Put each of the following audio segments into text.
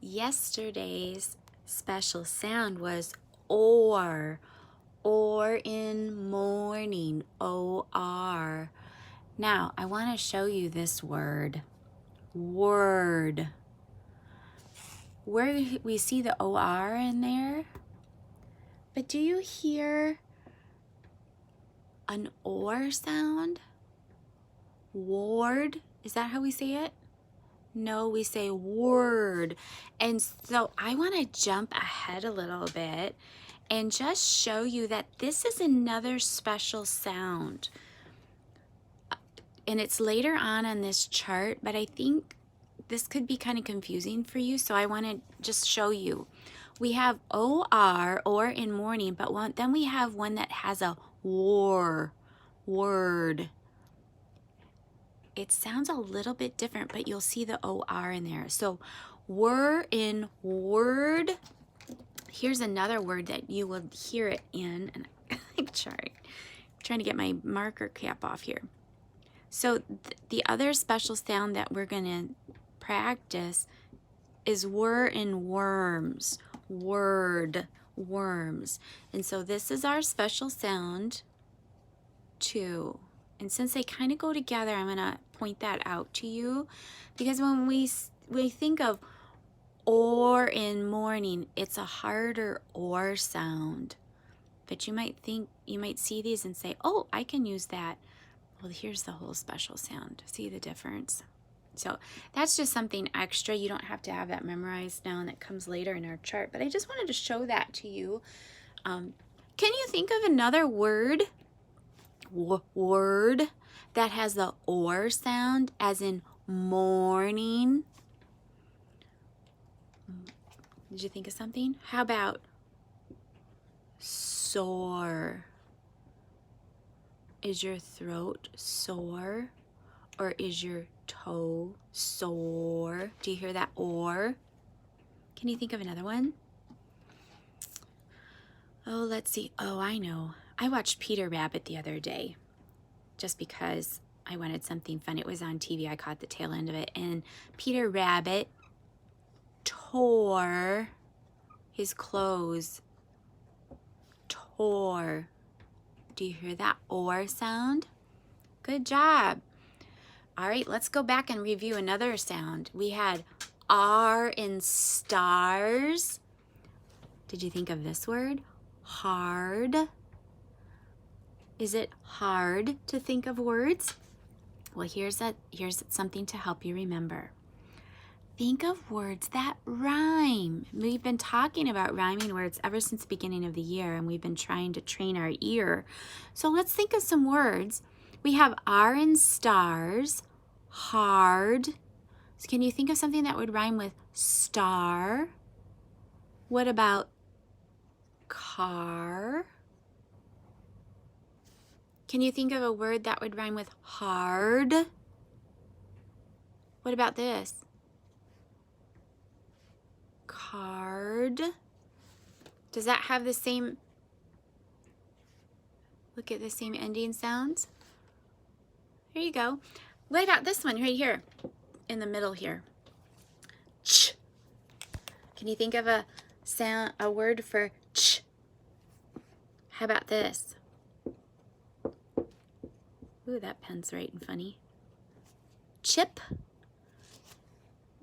Yesterday's special sound was or in morning, O-R. Now, I want to show you this word, word. Where we see the O-R in there, but do you hear an or sound? Ward, is that how we say it? No, we say word. And so I want to jump ahead a little bit and just show you that this is another special sound. And it's later on this chart, but I think this could be kind of confusing for you, so I want to just show you. We have O-R, or in morning, but then we have one that has a war, word. It sounds a little bit different, but you'll see the O-R in there. So were in word. Here's another word that you will hear it in. And I'm trying to get my marker cap off here. So the other special sound that we're going to practice is were in worms. Word, worms. And so this is our special sound 2. And since they kind of go together, I'm going to point that out to you, because when we think of or in morning, it's a harder or sound. But you might see these and say, oh, I can use that. Well, here's the whole special sound. See the difference? So that's just something extra. You don't have to have that memorized now, and that comes later in our chart. But I just wanted to show that to you. Can you think of another word? Word that has the or sound, as in morning? Did you think of something? How about sore? Is your throat sore, or is your toe sore? Do you hear that or? Can you think of another one? Oh, let's see. Oh, I know. I watched Peter Rabbit the other day just because I wanted something fun. It was on TV. I caught the tail end of it. And Peter Rabbit tore his clothes. Tore. Do you hear that or sound? Good job. All right, let's go back and review another sound. We had R in stars. Did you think of this word? Hard. Is it hard to think of words? Well, here's something to help you remember. Think of words that rhyme. We've been talking about rhyming words ever since the beginning of the year, and we've been trying to train our ear. So let's think of some words. We have R in stars, hard. So can you think of something that would rhyme with star? What about car? Can you think of a word that would rhyme with hard? What about this? Card. Does that have the same, look at the same ending sounds? There you go. What about this one right here in the middle here? Ch. Can you think of a word for ch? How about this? Ooh, that pen's right and funny. Chip.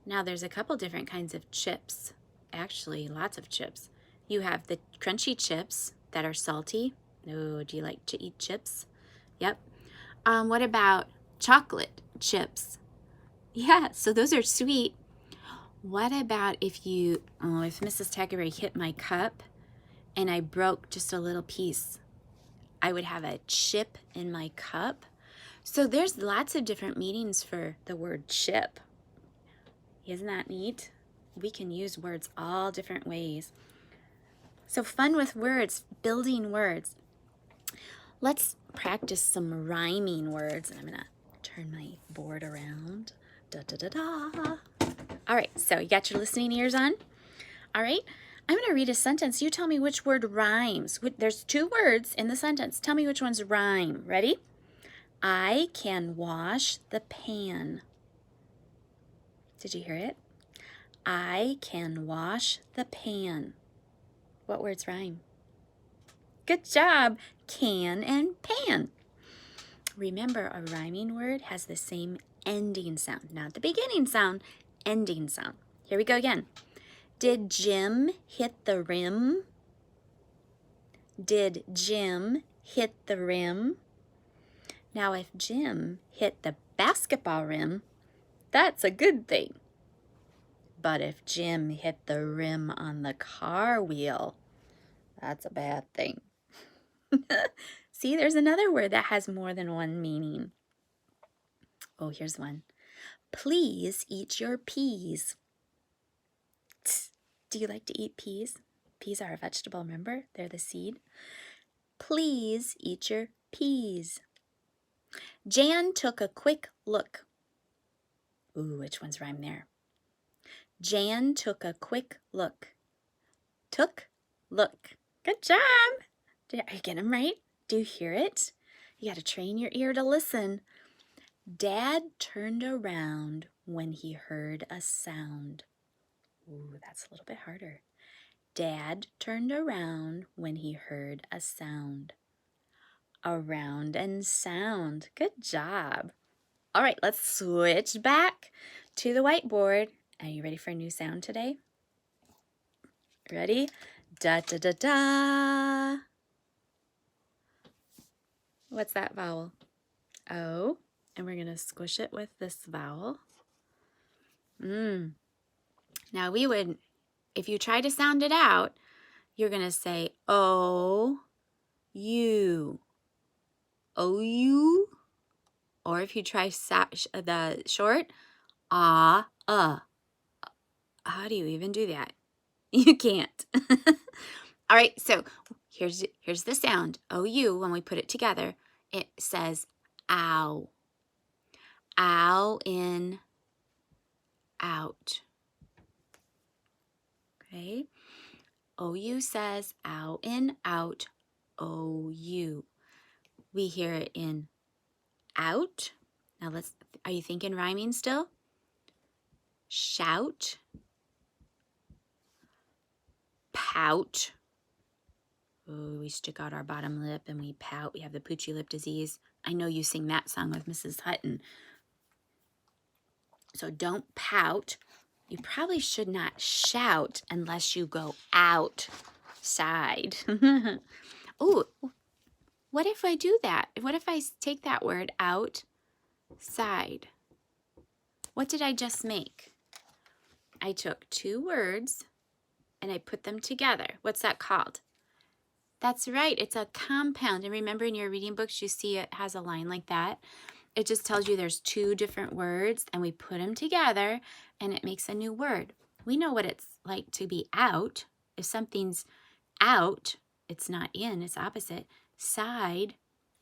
Now there's a couple different kinds of chips. Actually, lots of chips. You have the crunchy chips that are salty. Oh, do you like to eat chips? Yep. What about chocolate chips? Yeah, so those are sweet. What about if Mrs. Taggeray hit my cup and I broke just a little piece? I would have a chip in my cup. So there's lots of different meanings for the word chip. Isn't that neat? We can use words all different ways. So fun with words, building words. Let's practice some rhyming words. And I'm going to turn my board around. Da, da, da, da. All right, so you got your listening ears on? All right, I'm going to read a sentence. You tell me which word rhymes. There's 2 words in the sentence. Tell me which ones rhyme. Ready? I can wash the pan. Did you hear it? I can wash the pan. What words rhyme? Good job. Can and pan. Remember, a rhyming word has the same ending sound, not the beginning sound, ending sound. Here we go again. Did Jim hit the rim? Did Jim hit the rim? Now, if Jim hit the basketball rim, that's a good thing. But if Jim hit the rim on the car wheel, that's a bad thing. See, there's another word that has more than one meaning. Oh, here's one. Please eat your peas. Tss. Do you like to eat peas? Peas are a vegetable, remember? They're the seed. Please eat your peas. Jan took a quick look. Ooh, which one's rhyme there? Jan took a quick look. Took, look. Good job. Are you getting them right? Do you hear it? You got to train your ear to listen. Dad turned around when he heard a sound. Ooh, that's a little bit harder. Dad turned around when he heard a sound. Around and sound. Good job. All right, let's switch back to the whiteboard. Are you ready for a new sound today? Ready? Da da da da. What's that vowel? O. And we're going to squish it with this vowel. Now we would, if you try to sound it out, you're going to say O, U. O, U. Or if you try the short, ah, How do you even do that? You can't. All right, so here's the sound. O-U, when we put it together, it says ow. Ow in, out. Okay? O-U says ow in, out, O-U. We hear it in out. Now are you thinking rhyming still? Shout. Pout. Ooh, we stick out our bottom lip and we pout. We have the poochy lip disease. I know you sing that song with Mrs. Hutton. So don't pout. You probably should not shout unless you go outside. Ooh, what if I do that? What if I take that word outside? What did I just make? I took two words and I put them together. What's that called? That's right, it's a compound. And remember in your reading books, you see it has a line like that. It just tells you there's two different words and we put them together and it makes a new word. We know what it's like to be out. If something's out, it's not in, it's opposite. Side,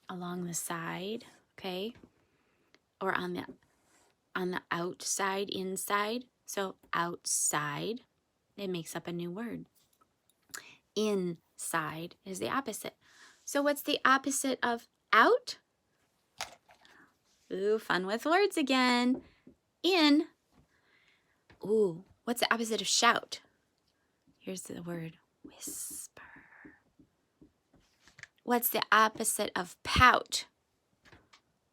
along the side, okay? Or on the outside, inside. So outside, it makes up a new word. Inside is the opposite. So what's the opposite of out? Ooh, fun with words again. In. Ooh, what's the opposite of shout? Here's the word whisper. What's the opposite of pout?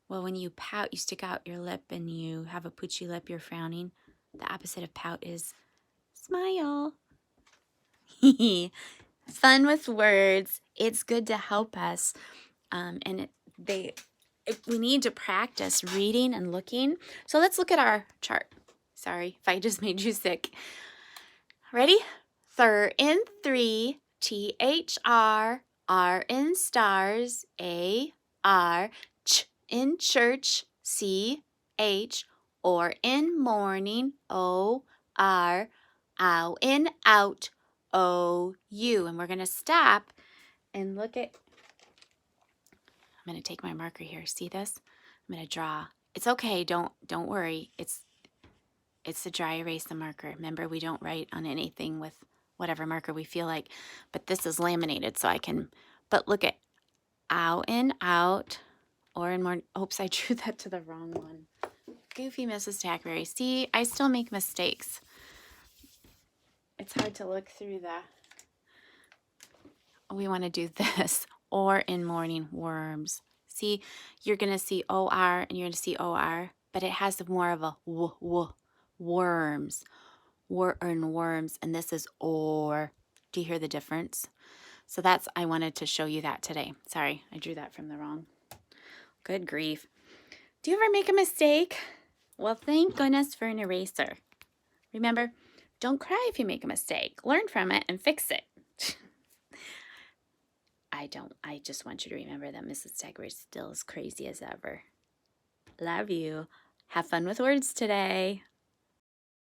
Well, when you pout, you stick out your lip and you have a poochy lip, you're frowning. The opposite of pout is smile. Fun with words. It's good to help us. We need to practice reading and looking. So let's look at our chart. Sorry if I just made you sick. Ready? Thir in 3, T-H-R, R in stars, A-R, ch in church, C-H, or in morning, O-R, ow in out, O-U. And we're going to stop and look at, I'm going to take my marker here. See this? I'm going to draw. It's okay. Don't worry. It's the dry erase the marker. Remember, we don't write on anything with whatever marker we feel like. But this is laminated, so I can. But look at ow in out, or in more. Oops, I drew that to the wrong one. Goofy Mrs. Tackberry. See, I still make mistakes. It's hard to look through the... We want to do this. Or in morning, worms. See, you're going to see O-R and you're going to see O-R, but it has more of a w, worms. Worms, and this is or. Do you hear the difference? So that's, I wanted to show you that today. Sorry, I drew that from the wrong. Good grief. Do you ever make a mistake? Well, thank goodness for an eraser. Remember, don't cry if you make a mistake. Learn from it and fix it. I just want you to remember that Mrs. Dagger is still as crazy as ever. Love you. Have fun with words today.